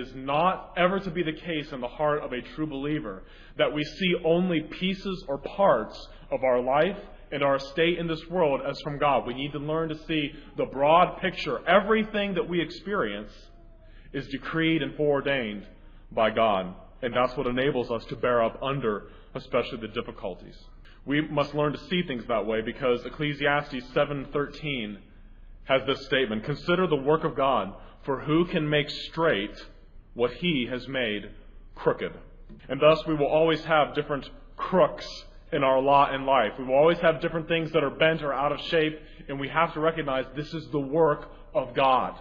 is not ever to be the case in the heart of a true believer that we see only pieces or parts of our life and our state in this world as from God. We need to learn to see the broad picture. Everything that we experience is decreed and foreordained by God. And that's what enables us to bear up under, especially the difficulties. We must learn to see things that way because Ecclesiastes 7:13 has this statement: "Consider the work of God, for who can make straight what He has made crooked?" And thus we will always have different crooks in our lot in life. We will always have different things that are bent or out of shape, and we have to recognize this is the work of God.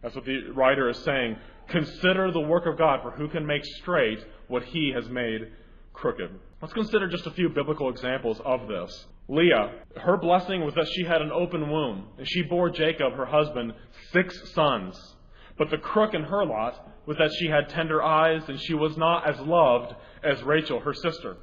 That's what the writer is saying. Consider the work of God, for who can make straight what He has made crooked? Let's consider just a few biblical examples of this. Leah, her blessing was that she had an open womb, and she bore Jacob, her husband, 6 sons. But the crook in her lot was that she had tender eyes, and she was not as loved as Rachel, her sister.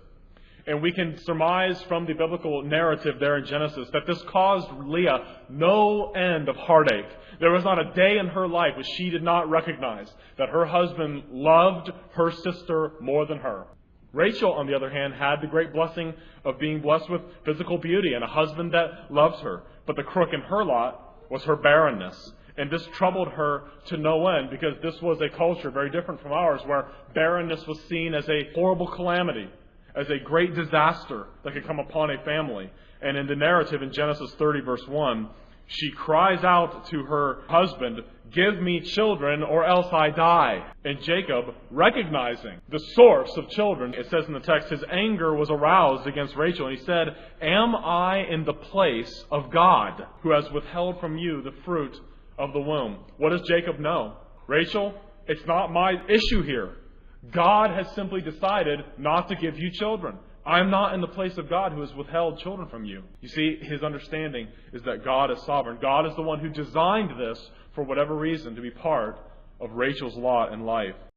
And we can surmise from the biblical narrative there in Genesis that this caused Leah no end of heartache. There was not a day in her life which she did not recognize that her husband loved her sister more than her. Rachel, on the other hand, had the great blessing of being blessed with physical beauty and a husband that loves her. But the crook in her lot was her barrenness. And this troubled her to no end because this was a culture very different from ours where barrenness was seen as a horrible calamity, as a great disaster that could come upon a family. And in the narrative in Genesis 30, verse 1, she cries out to her husband, "Give me children or else I die." And Jacob, recognizing the source of children, it says in the text, his anger was aroused against Rachel. And he said, "Am I in the place of God, who has withheld from you the fruit of the womb?" What does Jacob know? Rachel, it's not my issue here. God has simply decided not to give you children. I'm not in the place of God who has withheld children from you. You see, his understanding is that God is sovereign. God is the one who designed this, for whatever reason, to be part of Rachel's lot in life.